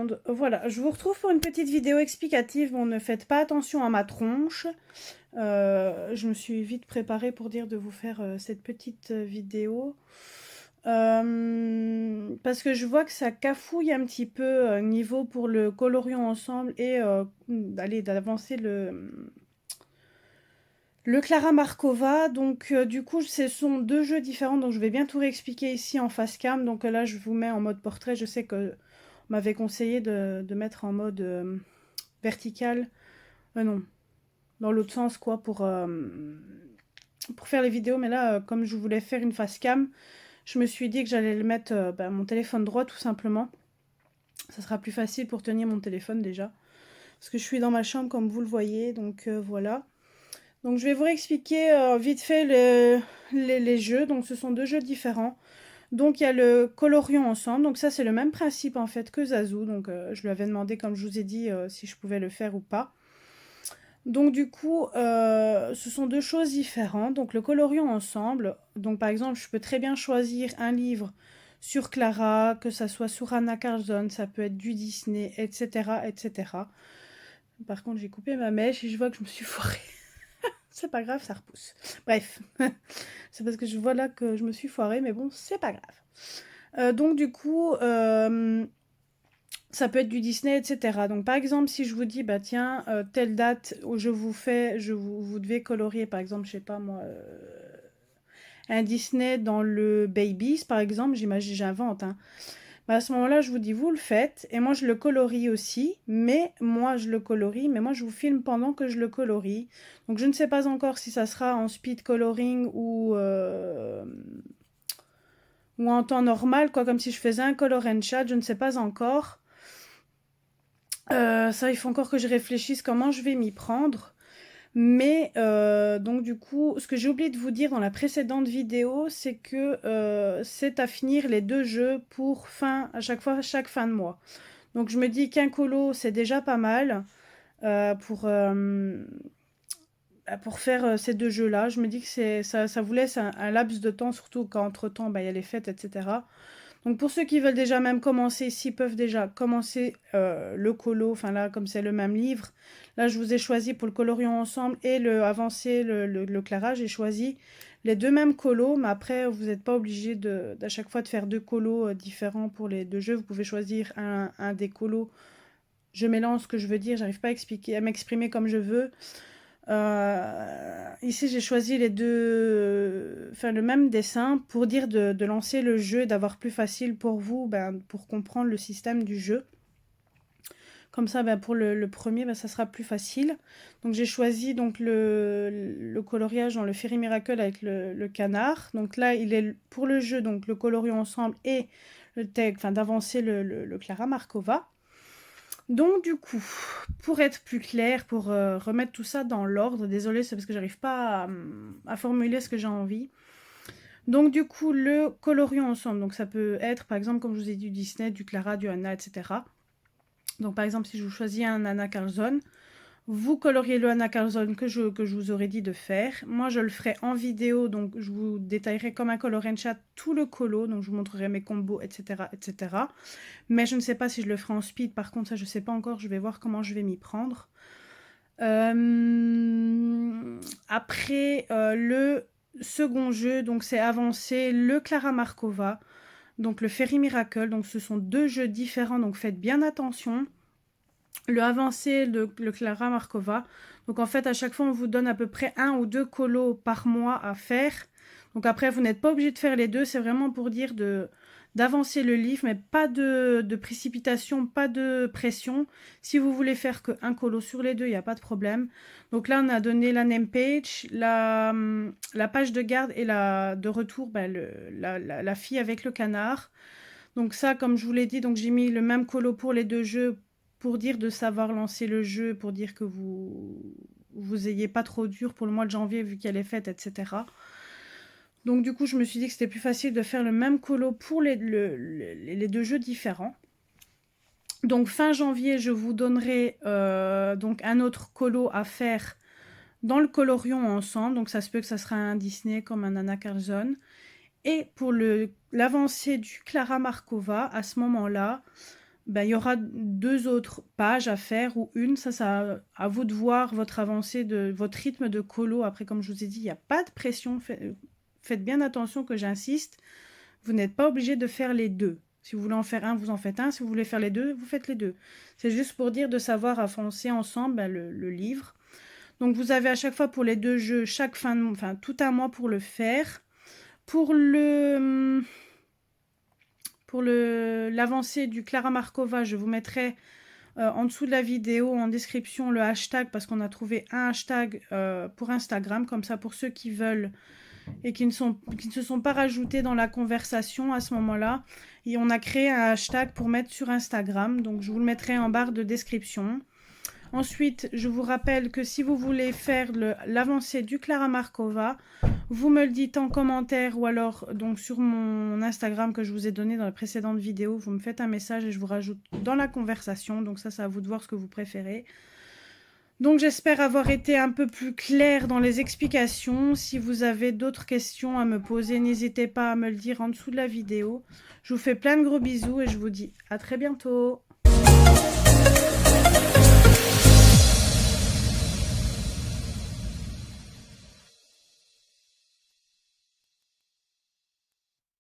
monde. Voilà, je vous retrouve pour une petite vidéo explicative. Bon, ne faites pas attention à ma tronche. Je me suis vite préparée pour dire de vous faire cette petite vidéo. Parce que je vois que ça cafouille un petit peu niveau pour le coloriant ensemble et allez, d'avancer le Clara Markova. Donc du coup, ce sont deux jeux différents, donc je vais bien tout réexpliquer ici en face cam. Donc là, je vous mets en mode portrait. Je sais que on m'avait conseillé de mettre en mode vertical. Non, dans l'autre sens, quoi, pour faire les vidéos. Mais là, comme je voulais faire une face cam, je me suis dit que j'allais le mettre mon téléphone droit, tout simplement. Ça sera plus facile pour tenir mon téléphone déjà. Parce que je suis dans ma chambre, comme vous le voyez. Donc voilà. Donc je vais vous réexpliquer vite fait les jeux. Donc ce sont deux jeux différents. Donc il y a le colorion ensemble. Donc ça c'est le même principe en fait que Zazu. Donc je lui avais demandé, comme je vous ai dit, si je pouvais le faire ou pas. Donc du coup, ce sont deux choses différentes. Donc le colorion ensemble. Donc par exemple, je peux très bien choisir un livre sur Clara, que ça soit sur Anna Carlson, ça peut être du Disney, etc., etc. Par contre, j'ai coupé ma mèche et je vois que je me suis foirée. C'est pas grave, ça repousse. Bref, c'est parce que je vois là que je me suis foirée, mais bon, c'est pas grave. Donc du coup, ça peut être du Disney, etc. Donc par exemple, si je vous dis, bah tiens, telle date où je vous fais, vous devez colorier, par exemple, je sais pas moi, un Disney dans le Babies, par exemple, j'imagine, j'invente, hein. Bah, à ce moment-là, je vous dis, vous le faites, et moi je le colorie aussi, mais moi je vous filme pendant que je le colorie. Donc je ne sais pas encore si ça sera en speed coloring ou en temps normal, quoi, comme si je faisais un color and chat, je ne sais pas encore. Ça, il faut encore que je réfléchisse comment je vais m'y prendre. Mais donc du coup, ce que j'ai oublié de vous dire dans la précédente vidéo, c'est que c'est à finir les deux jeux pour à chaque fois, chaque fin de mois. Donc je me dis qu'un colo, c'est déjà pas mal euh, pour, euh, pour faire ces deux jeux-là. Je me dis que ça vous laisse un laps de temps, surtout quand entre-temps, bah, il y a les fêtes, etc. Donc pour ceux qui veulent déjà même commencer, s'ils peuvent déjà commencer le colo, enfin là comme c'est le même livre, là je vous ai choisi pour le colorion ensemble et le avancer le Clara, j'ai choisi les deux mêmes colos, mais après vous n'êtes pas obligé d'à chaque fois de faire deux colos différents pour les deux jeux, vous pouvez choisir un des colos. Je mélange ce que je veux dire, j'arrive pas à m'exprimer comme je veux. Ici, j'ai choisi les deux, enfin le même dessin pour dire de lancer le jeu, d'avoir plus facile pour vous, pour comprendre le système du jeu. Comme ça, pour le premier, ça sera plus facile. Donc j'ai choisi donc le coloriage dans le Fairy Miracle avec le canard. Donc là, il est pour le jeu, donc le colorion ensemble et le texte, enfin d'avancer le Clara Markova. Donc du coup, pour être plus clair, pour remettre tout ça dans l'ordre, désolée, c'est parce que j'arrive pas à formuler ce que j'ai envie. Donc du coup, le colorion ensemble, donc ça peut être par exemple, comme je vous ai dit, du Disney, du Clara, du Anna, etc. Donc par exemple, si je vous choisis un Anna Carlson, vous coloriez le Anna Carlson que je vous aurais dit de faire. Moi, je le ferai en vidéo, donc je vous détaillerai comme un color and chat tout le colo, donc je vous montrerai mes combos, etc., etc. Mais je ne sais pas si je le ferai en speed, par contre, ça, je ne sais pas encore, je vais voir comment je vais m'y prendre. Après, le second jeu, donc c'est avancer le Clara Markova, donc le Fairy Miracle, donc ce sont deux jeux différents, donc faites bien attention. Le avancé, le Clara Markova. Donc en fait, à chaque fois, on vous donne à peu près un ou deux colos par mois à faire. Donc après, vous n'êtes pas obligé de faire les deux. C'est vraiment pour dire d'avancer le livre, mais pas de précipitation, pas de pression. Si vous voulez faire qu'un colo sur les deux, il n'y a pas de problème. Donc là, on a donné la name page, la page de garde et de retour, la fille avec le canard. Donc ça, comme je vous l'ai dit, donc j'ai mis le même colo pour les deux jeux pour dire de savoir lancer le jeu, pour dire que vous ayez pas trop dur pour le mois de janvier vu qu'elle est faite, etc. Donc du coup, je me suis dit que c'était plus facile de faire le même colo pour les deux jeux différents. Donc fin janvier, je vous donnerai donc un autre colo à faire dans le colorion ensemble. Donc ça se peut que ça sera un Disney comme un Anna Carlson. Et pour l'avancée du Clara Markova, à ce moment-là, ben, il y aura 2 autres pages à faire ou une. Ça à vous de voir votre avancée, de votre rythme de colo. Après, comme je vous ai dit, il n'y a pas de pression. Faites bien attention que j'insiste. Vous n'êtes pas obligé de faire les deux. Si vous voulez en faire un, vous en faites un. Si vous voulez faire les deux, vous faites les deux. C'est juste pour dire de savoir avancer ensemble ben, le livre. Donc, vous avez à chaque fois pour les 2 jeux, chaque fin de, enfin, tout un mois pour le faire. Pour l'avancée du Clara Markova, je vous mettrai en dessous de la vidéo, en description, le hashtag, parce qu'on a trouvé un hashtag pour Instagram, comme ça pour ceux qui veulent et qui ne se sont pas rajoutés dans la conversation à ce moment-là. Et on a créé un hashtag pour mettre sur Instagram, donc je vous le mettrai en barre de description. Ensuite, je vous rappelle que si vous voulez faire l'avancée du Clara Markova, vous me le dites en commentaire ou alors donc sur mon Instagram que je vous ai donné dans la précédente vidéo. Vous me faites un message et je vous rajoute dans la conversation. Donc ça, c'est à vous de voir ce que vous préférez. Donc j'espère avoir été un peu plus claire dans les explications. Si vous avez d'autres questions à me poser, n'hésitez pas à me le dire en dessous de la vidéo. Je vous fais plein de gros bisous et je vous dis à très bientôt.